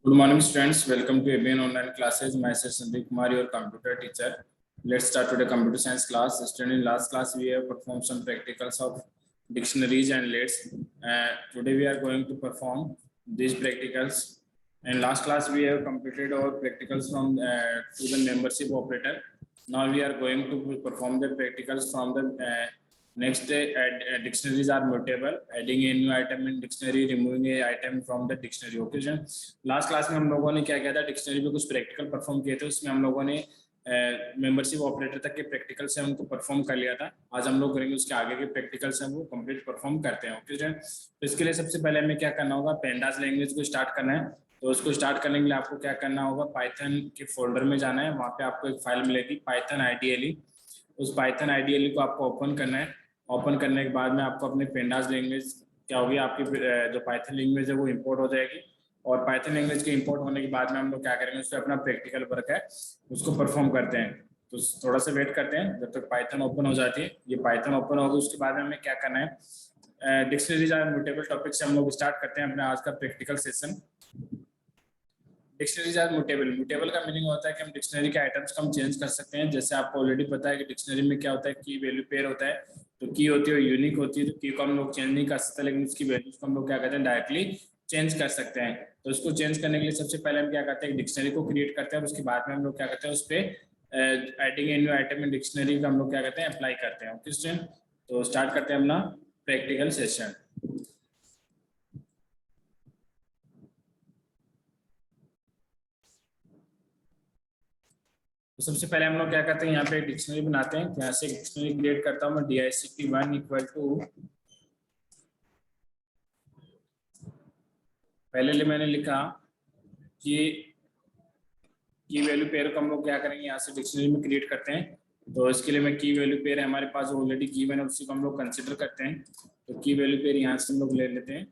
Good morning, students. Welcome to ABN online classes. Myself Sandeep Kumar, your computer teacher. Let's start today computer science class. Student, in last class we have performed some practicals of dictionaries and lists. Today we are going to perform these practicals. In last class we have completed our practicals from to the membership operator. Now we are going to perform the practicals from the next day. Dictionaries are mutable, adding a new item in dictionary, removing a item from the dictionary. Okay जी, last class में हम लोगों ने क्या किया था, dictionary में कुछ प्रैक्टिकल परफॉर्म किए थे, उसमें हम लोगों ने मेंबरशिप ऑपरेटर तक के प्रैक्टिकल से उनको परफॉर्म कर लिया था। आज हम लोग करेंगे उसके आगे के प्रैक्टिकल से वो कंप्लीट परफॉर्म करते हैं। ओके स्टूडेंट, तो इसके लिए सबसे पहले हमें क्या करना होगा, पेंडास लैंग्वेज को स्टार्ट करना है। तो उसको स्टार्ट करने के लिए आपको क्या करना होगा, पाइथन के फोल्डर में जाना है, वहाँ पे आपको एक फाइल मिलेगी पाइथन IDLE। उस पाइथन IDLE को आपको ओपन करना है। ओपन करने के बाद में आपको अपने पेंडास लैंग्वेज क्या होगी, आपकी जो पाइथन लैंग्वेज है वो इम्पोर्ट हो जाएगी। और पाइथन लैंग्वेज के इंपोर्ट होने के बाद में हम लोग क्या करेंगे, उस पर अपना प्रैक्टिकल वर्क है उसको परफॉर्म करते हैं। तो थोड़ा सा वेट करते हैं जब तक पाइथन ओपन हो जाती है। ये पाइथन ओपन होगी, उसके बाद में हमें क्या करना है, डिक्शनरीज और म्यूटेबल टॉपिक से हम लोग स्टार्ट करते हैं अपना आज का practical session. Dictionaries are mutable. Mutable का मीनिंग होता है कि हम डिक्शनरी के आइटम्स को हम चेंज कर सकते हैं। जैसे आपको ऑलरेडी पता है कि डिक्शनरी में क्या होता है, की वैल्यू पेयर होता है। तो की होती है यूनिक होती है, तो की को हम लोग चेंज नहीं कर सकते, लेकिन उसकी वैल्यूज को हम लोग क्या कहते हैं, डायरेक्टली चेंज कर सकते हैं। तो उसको चेंज करने के लिए सबसे पहले हम क्या करते हैं, डिक्शनरी को क्रिएट करते हैं और उसके बाद में हम लोग क्या करते हैं, उस पर adding a new item in dictionary का हम लोग क्या करते हैं, अप्लाई करते हैं। ओके स्टूडेंट, तो स्टार्ट करते हैं अपना प्रैक्टिकल सेशन। तो सबसे पहले हम लोग क्या करते हैं, यहाँ पे डिक्शनरी बनाते हैं। तो यहाँ से डिक्शनरी क्रिएट करता हूँ मैं, DICT1 इक्वल टू, पहले मैंने लिखा कि की वैल्यू पेयर को हम लोग क्या करेंगे, यहाँ से डिक्शनरी में क्रिएट करते हैं। तो इसके लिए मैं की वैल्यू पेयर है हमारे पास ऑलरेडी गिवन है, उसी को हम लोग कंसिडर करते हैं। तो की वैल्यू पेयर यहाँ से हम लोग ले लेते हैं।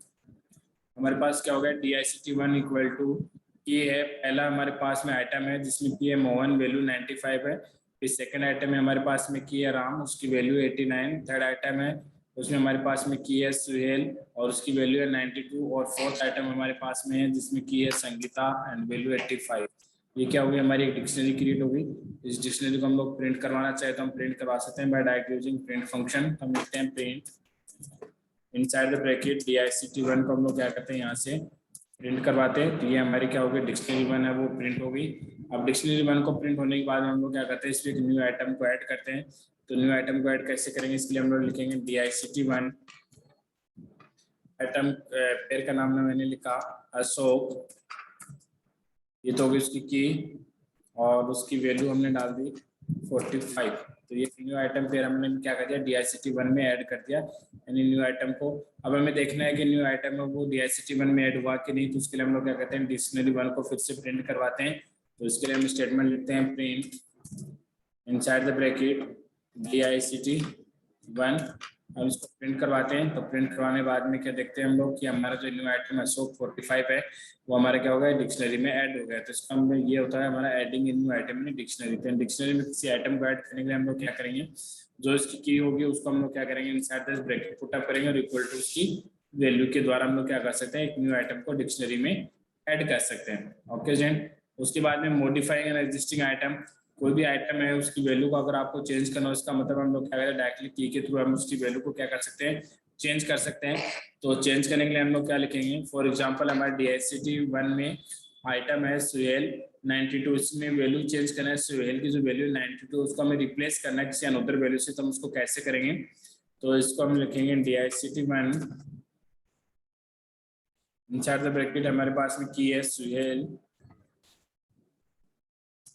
हमारे पास क्या होगा, DICT1 इक्वल टू की है, पहला हमारे पास में आइटम है जिसमें की है मोहन, वैल्यू 95 है। फिर सेकंड आइटम है हमारे पास में की है राम, उसकी वैल्यू 89। थर्ड आइटम है उसमें हमारे पास में की है सुहेल और उसकी वैल्यू है 92। और फोर्थ आइटम हमारे पास में है जिसमें की है संगीता एंड वैल्यू 85। ये क्या होगी, हमारी एक डिक्शनरी क्रिएट होगी। इस डिक्शनरी को हम लोग प्रिंट करवाना चाहे तो हम प्रिंट करवा सकते हैं by direct using print function. हम लिखते हैं print inside the bracket DICT1 को हम लोग क्या करते हैं, यहाँ से प्रिंट करवाते हैं। तो ये हमारी क्या होगी, डिक्शनरी 1 है वो प्रिंट होगी। अब डिक्शनरी 1 को प्रिंट होने के बाद हम लोग क्या करते हैं, इस पर एक न्यू आइटम को ऐड करते हैं। तो न्यू आइटम को ऐड कैसे करेंगे, इसके लिए हम लोग लिखेंगे DICT1 आइटम, पेयर का नाम मैंने लिखा अशोक, ये तो होगी उसकी की, और उसकी वैल्यू हमने डाल दी 45। तो ये न्यू आइटम पेयर हमने क्या कर दिया, DICT1 में ऐड कर दिया, यानी न्यू आइटम को। अब हमें देखना है कि न्यू आइटम है वो DICT1 में ऐड हुआ कि नहीं। तो उसके लिए हम लोग क्या करते हैं, डिक्शनरी 1 को फिर से प्रिंट करवाते हैं। तो इसके लिए हम स्टेटमेंट लिखते हैं print inside the bracket DICT1। हम इसको प्रिंट करवाते हैं। तो प्रिंट करवाने के बाद में क्या देखते हैं हम लोग कि हमारा जो न्यू आइटम अशोक 45 है वो हमारा क्या होगा, डिक्शनरी में ऐड हो गया। तो इसका हम ये होता है हमारा adding in new item in dictionary. तो डिक्शनरी में किसी आइटम को ऐड करने के लिए हम लोग क्या करेंगे, जो इसकी की होगी उसको हम लोग क्या करेंगे, inside this bracket put up करेंगे और इक्वल टू उसकी वैल्यू के द्वारा हम लोग क्या कर सकते हैं, एक न्यू आइटम को डिक्शनरी में ऐड कर सकते हैं। ओके जेंट, उसके बाद में मॉडिफाइंग एन एग्जिस्टिंग आइटम, कोई भी आइटम है उसकी वैल्यू को अगर आपको चेंज करना हो, इसका मतलब हम लोग क्या करें, डायरेक्टली की के थ्रू हम उसकी वैल्यू को क्या कर सकते हैं, चेंज कर सकते हैं। तो चेंज करने के लिए हम लोग क्या लिखेंगे, फॉर एग्जांपल हमारे DICT1 में आइटम है सुहेल 92, इसमें वैल्यू चेंज करना है, सुहेल की जो वैल्यू 92 उसको हमें रिप्लेस करना है किसी अनदर वैल्यू से। तो हम उसको कैसे करेंगे, तो इसको हम लिखेंगे DICT1 इनसाइड द ब्रैकेट हमारे पास में की है सुहेल,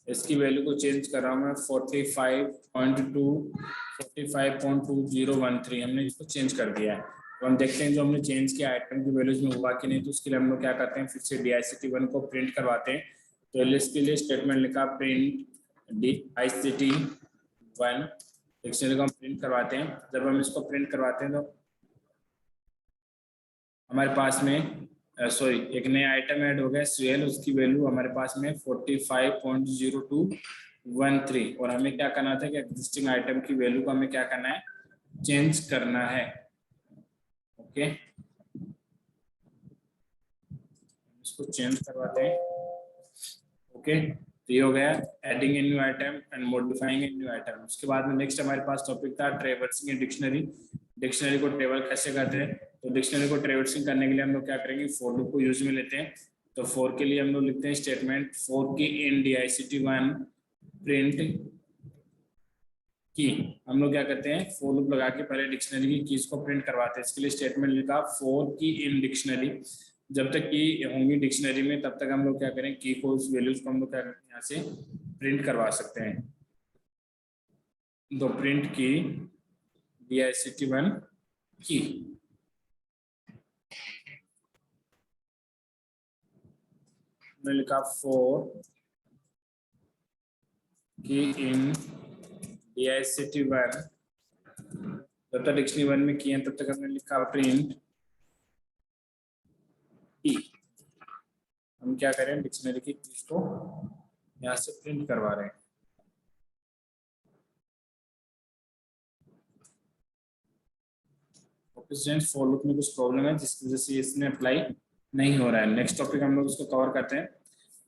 इसकी वैल्यू को चेंज कर रहा हूँ मैं 45.2013, हमने इसको चेंज कर दिया है। तो हम देखते हैं जो हमने चेंज किया आइटम की वैल्यूज में हुआ कि नहीं। तो उसके लिए हम लोग क्या करते हैं, फिर से DICT1 को प्रिंट करवाते हैं। तो इसके लिए स्टेटमेंट लिखा प्रिंट DICT1 डिक्शनरी को हम प्रिंट करवाते हैं। जब हम इसको प्रिंट करवाते हैं तो हमारे पास में एक नया आइटम ऐड हो गया सुहेल, उसकी वैल्यू हमारे पास में 45.0213। और हमें क्या करना था कि एग्जिस्टिंग आइटम की वैल्यू को हमें क्या करना है, चेंज करना है। ओके, इसको चेंज करवाते हैं। ओके, तो ये हो गया adding a new item and modifying a new item. उसके बाद में नेक्स्ट हमारे पास टॉपिक था ट्रेवर्सिंग ए डिक्शनरी। डिक्शनरी को ट्रेवल कैसे करते हैं, तो डिक्शनरी को ट्रेवर्सिंग करने के लिए हम लोग क्या करेंगे, फॉर लूप को यूज में लेते हैं। तो फॉर के लिए हम लोग लिखते हैं स्टेटमेंट फॉर की इन dict1 प्रिंट की। हम लोग क्या करते हैं, फॉर लूप लगा के पहले डिक्शनरी की कीज को प्रिंट करवाते हैं। इसके लिए स्टेटमेंट लिखा फॉर की इन डिक्शनरी। जब तक की होंगी डिक्शनरी में तब तक हम लोग क्या करें, की को उस वैल्यूज को हम लोग क्या करें, यहाँ से प्रिंट करवा सकते हैं। तो प्रिंट की dict1 की, मैंने लिखा फॉर की इन dict1, जब तक डिक्शनरी 1 में की है तब तक हमने लिखा प्रिंट की। हम क्या करें, डिक्शनरी की कीज को यहाँ से प्रिंट करवा रहे हैं। फॉर लूप में कुछ प्रॉब्लम है जिसकी वजह से इसमें अप्लाई नहीं हो रहा है। नेक्स्ट टॉपिक हम लोग उसको कवर करते हैं।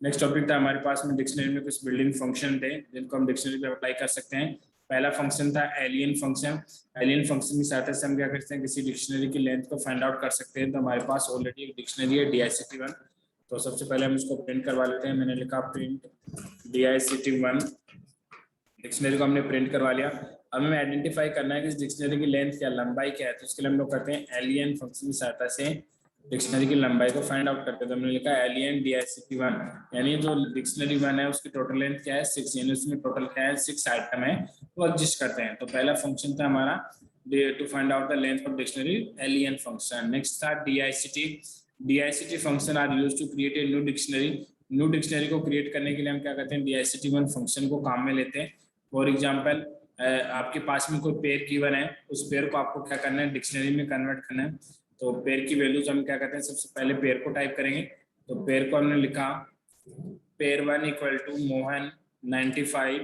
नेक्स्ट टॉपिक था हमारे पास में डिक्शनरी में कुछ बिल्डिंग फंक्शन थे जिनको हम डिक्शनरी पे अप्लाई कर सकते हैं। पहला फंक्शन था एलियन फंक्शन। एलियन फंक्शन की सहायता से हम क्या करते हैं, किसी डिक्शनरी की लेंथ को फाइंड आउट कर सकते हैं। तो हमारे पास ऑलरेडी एक डिक्शनरी है dict1, तो सबसे पहले हम इसको प्रिंट करवा लेते हैं। मैंने लिखा प्रिंट dict1, डिक्शनरी को हमने प्रिंट करवा लिया। अब हमें आइडेंटिफाई करना है कि इस डिक्शनरी की लेंथ क्या, लंबाई क्या है। तो इसके लिए हम लोग करते हैं एलियन फंक्शन की सहायता से डिक्शनरी की लंबाई को फाइंड आउट करते हैं। तो हमने लिखा एलियन dict1, यानी जो डिक्शनरी 1 है उसकी टोटल लेंथ क्या है 6, यानी उसमें टोटल क्या है 6 आइटम है, वो एग्जिस्ट करते हैं। तो पहला फंक्शन था हमारा to find out the length of dictionary, len function. Next था dict function are used to create a new dictionary. New dictionary को क्रिएट करने के लिए हम क्या करते हैं, dict1 फंक्शन को काम में लेते हैं। फॉर एग्जाम्पल आपके पास में कोई पेयर गिवन है, उस पेयर को आपको क्या करना है, डिक्शनरी में कन्वर्ट करना है। तो पेयर की वैल्यूज हम क्या करते हैं, सबसे पहले पेयर को टाइप करेंगे। तो पेयर को हमने लिखा pair 1 equal to Mohan 95,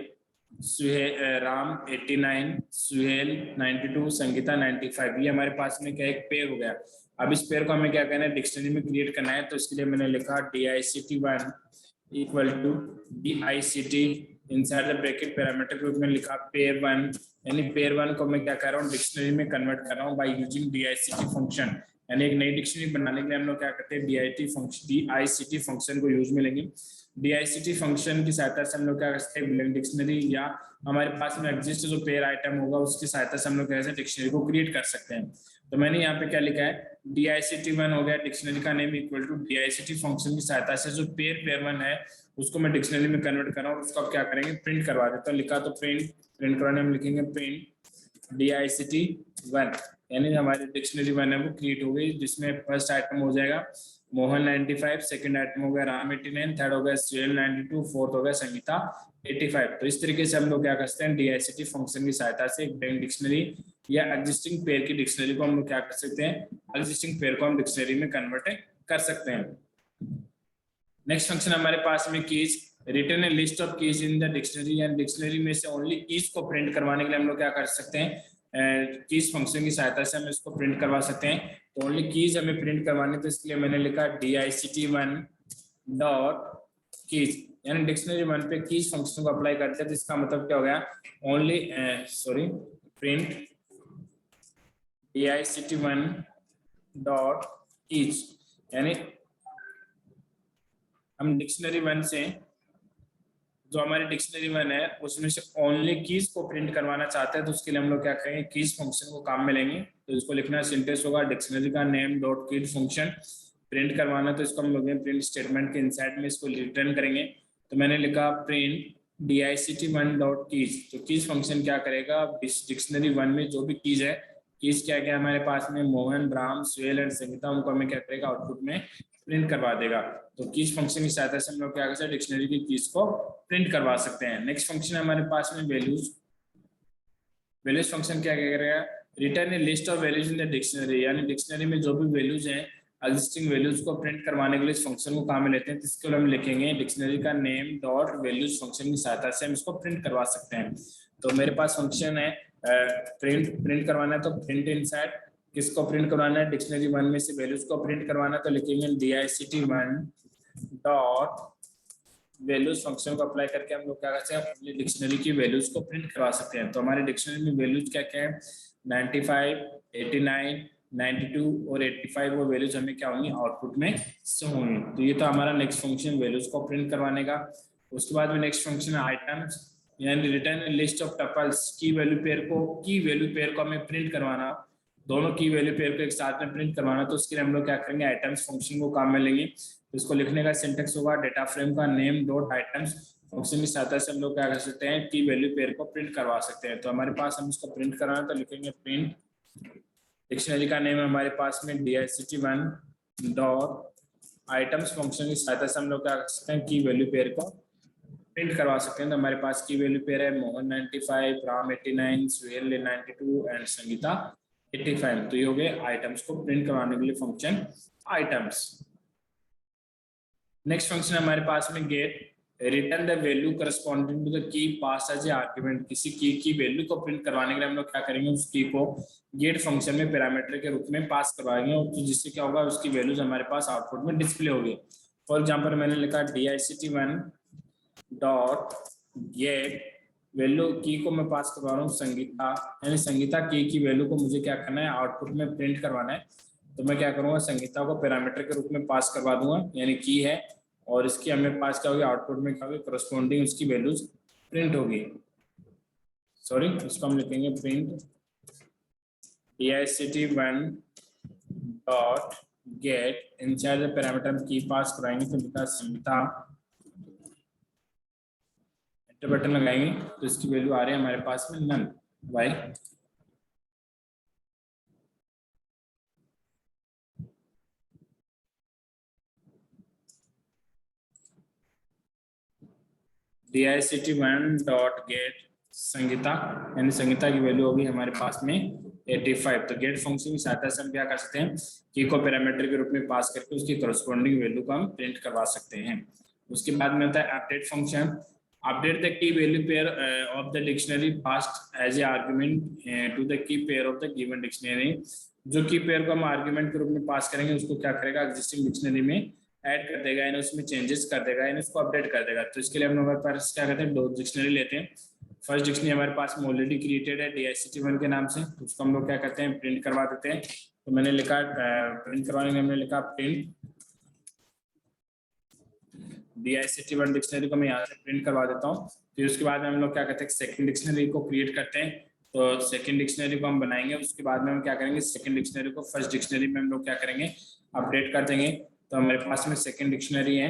Ram 89, Suhel 92, Sangeeta 95। ये हमारे पास में क्या एक पेयर हो गया। अब इस पेयर को हमें क्या करना है, डिक्शनरी में क्रिएट करना है। तो इसके लिए मैंने लिखा dict1 equal to dict inside the bracket parameter group में लिखा पेयर 1, यानी पेयर 1 को मैं क्या कर रहा हूँ, डिक्शनरी में कन्वर्ट कर रहा हूँ बाय यूजिंग dict फंक्शन। यानी एक नई डिक्शनरी बनाने के लिए हम लोग क्या करते हैं, dict फंक्शन को यूज में लेंगे। dict फंक्शन की सहायता से हम लोग क्या करते हैं, डिक्शनरी या हमारे पास में एग्जिस्ट जो पेयर आइटम होगा उसकी सहायता से हम लोग कैसे डिक्शनरी को क्रिएट कर सकते हैं। तो मैंने यहाँ पे क्या लिखा है, dict1 हो गया डिक्शनरी का name equal to dict function की सहायता से जो पेयर 1 है उसको मैं डिक्शनरी में कन्वर्ट कर रहा हूँ, उसको आप क्या करेंगे, प्रिंट करवा देता हूँ। लिखा तो प्रिंट करवाने में लिखेंगे प्रिंट dict1, यानी हमारी डिक्शनरी 1 है वो क्रिएट हो गई, जिसमें फर्स्ट आइटम हो जाएगा मोहन 95, सेकंड आइटम हो गया राम 89, थर्ड हो गया सुहेल 92, फोर्थ हो गया संगीता 85। तो इस तरीके से हम लोग क्या करते हैं, dict फंक्शन की सहायता से एक ब्लैंक डिक्शनरी या एग्जिस्टिंग पेयर की डिक्शनरी को हम लोग क्या कर सकते हैं, एग्जिस्टिंग पेयर को हम डिक्शनरी में कन्वर्ट कर सकते हैं। नेक्स्ट फंक्शन हमारे पास में keys, return A list of keys in the dictionary, and dictionary में से ओनली कीज को प्रिंट करवाने के लिए हम लोग क्या कर सकते हैं, कीज फंक्शन की सहायता से हम इसको प्रिंट करवा सकते हैं। तो ओनली कीज हमें प्रिंट करवाने, तो इसके लिए मैंने लिखा dict1 डॉट कीज, यानी डिक्शनरी 1 पे कीज फंक्शन को अप्लाई करते हैं। तो इसका मतलब क्या हो गया, only print dict1 dot keys, यानी हम डिक्शनरी 1 से जो हमारी डिक्शनरी 1 है उसमें से ओनली कीज को प्रिंट करवाना चाहते हैं। तो उसके लिए हम लोग क्या करेंगे, कीज फंक्शन को काम में लेंगे। तो इसको लिखना सिंटेक्स होगा डिक्शनरी का name dot keys function, print करवाना तो इसको हम लोग प्रिंट स्टेटमेंट के इनसाइड में इसको रिटर्न करेंगे। तो मैंने लिखा प्रिंट dict1 डॉट कीज। तो कीज फंक्शन क्या करेगा, डिक्शनरी 1 में जो भी कीज है, कीज क्या क्या हमारे पास में मोहन राम सुहेल एंड संगीता, उनको हमें क्या करेगा, आउटपुट में प्रिंट करवा देगा। तो कीज फंक्शन की सहायता से हम लोग क्या कर सकते हैं, डिक्शनरी की कीज को प्रिंट करवा सकते हैं। नेक्स्ट फंक्शन हमारे पास में वैल्यूज फंक्शन क्या करेगा, return A list of values in the dictionary, यानी डिक्शनरी में जो भी वैल्यूज हैं एग्जिस्टिंग वैल्यूज को प्रिंट करवाने के लिए इस फंक्शन को काम में लेते हैं। तो इसके लिए हम लिखेंगे डिक्शनरी का नेम डॉट वैल्यूज फंक्शन की सहायता से हम इसको प्रिंट करवा सकते हैं। तो मेरे पास फंक्शन है प्रिंट करवाना है, तो प्रिंट इनसाइड किसको प्रिंट करवाना है, डिक्शनरी 1 में से वैल्यूज को प्रिंट करवाना, तो लिखेंगे dict1 डॉट वैल्यूज फंक्शन को अप्लाई करके हम लोग क्या कर सकते हैं, अपनी डिक्शनरी की वैल्यूज को प्रिंट करवा सकते हैं। तो हमारी डिक्शनरी में वैल्यूज क्या क्या है, 95, 89, 92 और 85 वो वैल्यूज हमें क्या होंगी, आउटपुट में शो होंगी। तो ये तो हमारा नेक्स्ट फंक्शन वैल्यूज को प्रिंट करवाने का। उसके बाद में नेक्स्ट फंक्शन है आइटम्स, यानी रिटर्न लिस्ट ऑफ टपल्स, की वैल्यू पेयर को हमें प्रिंट करवाना, दोनों की वैल्यू पेयर को एक साथ में प्रिंट करवाना। तो उसके लिए हम लोग क्या करेंगे, आइटम्स फंक्शन को काम में लेंगे। तो इसको लिखने का सिंटेक्स होगा डेटा फ्रेम का नेम डॉट आइटम्स, फंक्शन की सहायता से हम लोग क्या कर सकते हैं, की वैल्यू पेयर को प्रिंट करवा सकते हैं। तो हमारे पास हम इसको प्रिंट कराना, तो लिखेंगे प्रिंट, डिक्शनरी का नेम है हमारे पास में dict1 डॉट आइटम्स, फंक्शन की सहायता से हम लोग क्या कर सकते हैं, की वैल्यू पेयर को प्रिंट करवा सकते हैं। तो हमारे पास की वैल्यू पेयर है मोहन 95, राम 89, सुहेल 92 एंड संगीता 85। तो ये हो गए आइटम्स को प्रिंट करवाने के लिए फंक्शन आइटम्स। नेक्स्ट फंक्शन है हमारे पास में get, return the value corresponding to the key pass as a argument. किसी की वैल्यू को प्रिंट करवाने के लिए हम लोग क्या करेंगे, उस की को गेट फंक्शन में पैरामीटर के रूप में पास करवाएंगे, तो जिससे क्या होगा, उसकी वैल्यूज हमारे पास आउटपुट में डिस्प्ले होगी। फॉर एग्जांपल मैंने लिखा dict1 डॉट गेट, वैल्यू की को मैं पास करवा रहा हूँ संगीता, यानी संगीता की वैल्यू को मुझे क्या करना है, आउटपुट में प्रिंट करवाना है। तो मैं क्या करूँगा, संगीता को पैरामीटर के रूप में पास करवा दूंगा, यानी की है, और इसकी हमें पास क्या होगी, आउटपुट में क्या होगी, करस्पॉन्डिंग उसकी वैल्यूज प्रिंट होगी। सॉरी, इसको हम लिखेंगे print dict1 dot gate, inside the parameter हम की पास कराएंगे, तो लिखा संगीता, एंटर बटन लगाएंगे, तो इसकी वैल्यू आ रही है हमारे पास में नन, वाई। dict1 डॉट गेट संगीता, यानी संगीता की वैल्यू होगी हमारे पास में 85। तो गेट फंक्शन की सहायता से हम क्या कर सकते हैं, की को पैरामीटर के रूप में पास करके उसकी करस्पॉन्डिंग वैल्यू को हम प्रिंट करवा सकते हैं। उसके बाद में होता है update function, update the key value pair of the dictionary passed as a argument to the key pair of the given dictionary. जो की पेयर को हम आर्गुमेंट के रूप में पास करेंगे, उसको क्या करेगा, एग्जिस्टिंग डिक्शनरी में ऐड कर देगा, यानी उसमें चेंजेस कर देगा, यानी उसको अपडेट कर देगा। तो इसके लिए हम लोग हमारे पास क्या करते हैं, दो डिक्शनरी लेते हैं। फर्स्ट डिक्शनरी हमारे पास में ऑलरेडी क्रिएटेड है dict1 के नाम से, तो उसको हम लोग क्या करते हैं, प्रिंट करवा देते हैं। तो मैंने लिखा प्रिंट करवाने में हमने लिखा प्रिंट dict1 डिक्शनरी को मैं यहाँ से प्रिंट करवा देता हूँ। फिर उसके बाद में हम लोग क्या करते हैं, सेकंड डिक्शनरी को क्रिएट करते हैं। तो सेकंड डिक्शनरी को हम बनाएंगे, उसके बाद में हम क्या करेंगे, सेकंड डिक्शनरी को फर्स्ट डिक्शनरी में हम लोग क्या करेंगे, अपडेट कर देंगे। तो हमारे पास में सेकंड डिक्शनरी है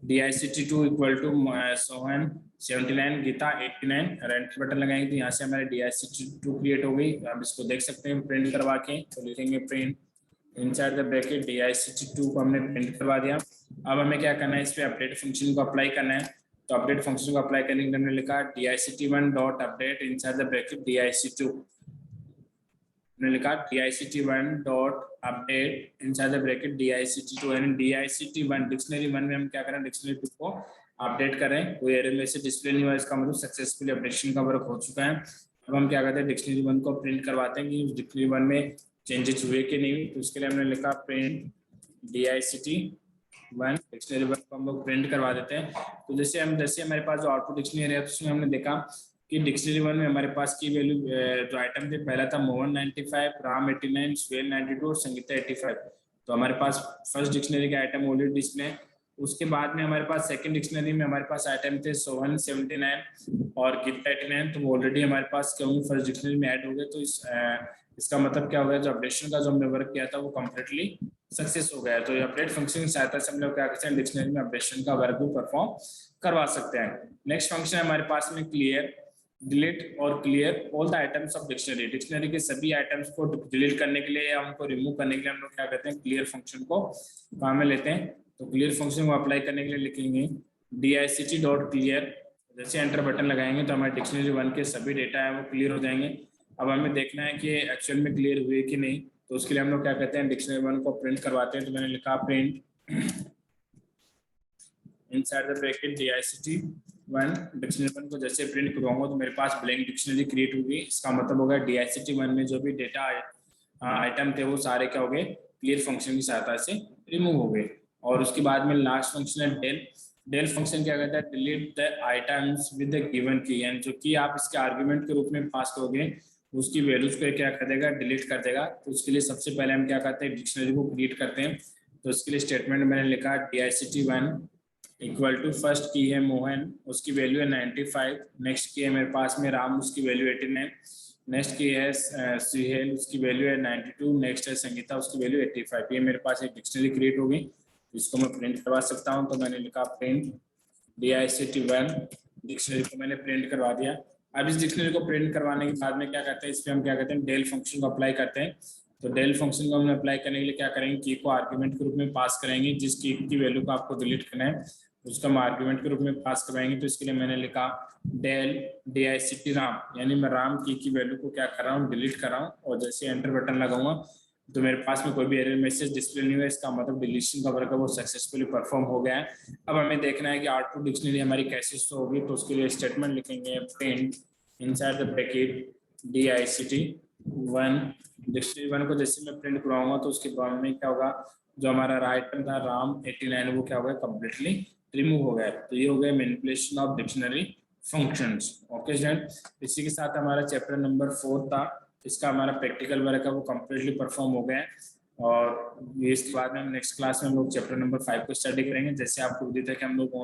dict2 equal to Sohan 79, Geeta 89, enter button लगाएंगे, तो यहाँ से हमारे dict2 क्रिएट हो गई। आप इसको देख सकते हैं प्रिंट करवा के। तो लिखेंगे print inside the bracket dict2 को हमने प्रिंट करवा दिया। अब हमें क्या करना है, इस पे अपडेट फंक्शन को अप्लाई करना है। तो अपडेट फंक्शन को अप्लाई करने के लिए हमने लिखा dict1 dot update inside the bracket dict2, हमने लिखा dict1 dot update inside the bracket dict2, यानी dict1 डिक्शनरी 1 में हम क्या करें, डिक्शनरी 2 को अपडेट करें। कोई एरर में से डिस्प्ले नहीं हुआ, इसका मतलब सक्सेसफुली अपडेशन का वर्क हो चुका है। अब हम क्या करते हैं, डिक्शनरी 1 को प्रिंट करवाते हैं कि उस डिक्शनरी 1 में चेंजेस हुए कि नहीं। तो उसके लिए हमने लिखा प्रिंट dict1 डिक्शनरी 1 को हम लोग प्रिंट करवा देते हैं। तो जैसे हमारे पास जो आउटपुट डिक्शनरी है, उसमें हमने देखा कि डिक्शनरी 1 में हमारे पास की वैल्यू जो आइटम थे, पहला था मोहन 95, राम 89, सुहेल 92 और संगीता 85। तो हमारे पास फर्स्ट डिक्शनरी के आइटम ऑलरेडी डिस्प्ले है। उसके बाद में हमारे पास सेकंड डिक्शनरी में हमारे पास आइटम थे सोहन 79 और गीता 89, तो वो ऑलरेडी हमारे पास क्योंकि फर्स्ट डिक्शनरी में ऐड हो गए। तो इसका मतलब क्या हो गया, जो अपडेशन का जो हमने वर्क किया था वो कंप्लीटली सक्सेस हो गया है। तो अपडेट फंक्शन की सहायता से हम लोग क्या करते हैं, डिक्शनरी में अपडेशन का वर्क भी परफॉर्म करवा सकते हैं। नेक्स्ट फंक्शन है हमारे पास में क्लियर, डिलीट और clear all the items of dictionary. Dictionary के सभी आइटम्स को डिलीट करने के लिए या उनको रिमूव करने के लिए हम लोग क्या करते हैं, क्लियर फंक्शन को काम में लेते हैं। तो क्लियर फंक्शन को अप्लाई करने के लिए लिखेंगे dict डॉट क्लियर, जैसे एंटर बटन लगाएंगे तो हमारे डिक्शनरी 1 के सभी डेटा है वो क्लियर हो जाएंगे। अब हमें देखना है कि एक्चुअल में क्लियर हुए कि नहीं। तो उसके लिए हम लोग क्या करते हैं, डिक्शनरी 1 को प्रिंट करवाते हैं। तो मैंने लिखा print inside the bracket dict1 dictionary 1 को जैसे प्रिंट करवाऊंगा तो मेरे पास ब्लैंक डिक्शनरी क्रिएट होगी। इसका मतलब होगा dict1 में जो भी डेटा आइटम थे वो सारे क्या हो गए, क्लियर फंक्शन की सहायता से रिमूव हो गए। और उसके बाद में लास्ट फंक्शन है डेल, डेल फंक्शन क्या कहता है, delete the items with the given की, यानी जो कि आप इसके आर्गुमेंट के रूप में पास करोगे उसकी वैल्यूज को क्या कर देगा, डिलीट कर देगा। तो उसके लिए सबसे पहले हम क्या करते हैं, डिक्शनरी को क्रिएट करते हैं। तो इसके लिए स्टेटमेंट मैंने लिखा dict1 इक्वल टू फर्स्ट की है मोहन, उसकी वैल्यू है 95। नेक्स्ट की है मेरे पास में राम, उसकी वैल्यू 89। नेक्स्ट की है सुहेल, उसकी वैल्यू है 92। नेक्स्ट है संगीता, उसकी वैल्यू 85। ये मेरे पास एक डिक्शनरी क्रिएट होगी, इसको मैं प्रिंट करवा सकता हूँ। तो मैंने लिखा प्रिंट dict1, डिक्शनरी को मैंने प्रिंट करवा दिया। अब इस डिक्शनरी को प्रिंट करवाने के बाद में क्या करते हैं, इस पर हम क्या करते हैं, डेल फंक्शन को अप्लाई करते हैं। तो डेल फंक्शन को हम अप्लाई करने के लिए क्या करेंगे, की को आर्गुमेंट के रूप में पास करेंगे। जिस की वैल्यू को आपको डिलीट करना है उसका हम आर्गुमेंट के रूप में पास करवाएंगे। तो इसके लिए मैंने लिखा डेल dict राम, यानी मैं राम की वैल्यू को क्या कर रहा हूँ, डिलीट कर रहा हूँ। और जैसे एंटर बटन लगाऊंगा तो मेरे पास में कोई भी एरर मैसेज डिस्प्ले नहीं हुआ, इसका मतलब डिलीशन का वर्क है वो सक्सेसफुली परफॉर्म हो गया है। अब हमें देखना है कि आउटपुट डिक्शनरी हमारी कैसे शो होगी। तो उसके लिए स्टेटमेंट लिखेंगे print inside the bracket dict1, dictionary 1 को जैसे मैं प्रिंट करवाऊंगा तो उसके बाद में क्या होगा, जो हमारा राइटर था राम 89 वो क्या होगा, कम्प्लीटली रिमूव हो गया। तो ये हो गया manipulation of dictionary functions. Okay student, इसी के साथ हमारा चैप्टर नंबर 4 था, इसका हमारा प्रैक्टिकल वर्क है वो कम्प्लीटली परफॉर्म हो गया है। और इसके बाद में हम नेक्स्ट क्लास में हम लोग चैप्टर नंबर 5 को स्टडी करेंगे। जैसे आपको उम्मीद है कि हम लोग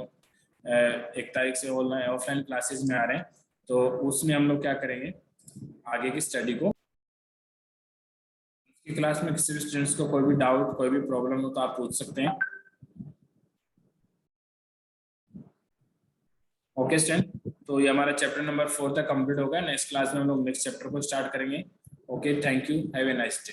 1 तारीख से ऑनलाइन ऑफलाइन क्लासेस में आ रहे हैं, तो उसमें हम लोग क्या करेंगे, आगे की स्टडी को क्लास में किसी भी स्टूडेंट्स को कोई भी डाउट कोई भी प्रॉब्लम हो तो आप पूछ सकते हैं। ओके स्टूडेंट, तो ये हमारा चैप्टर नंबर 4 तक कंप्लीट हो गया। नेक्स्ट क्लास में हम लोग नेक्स्ट चैप्टर को स्टार्ट करेंगे। Okay, thank you, have a nice day.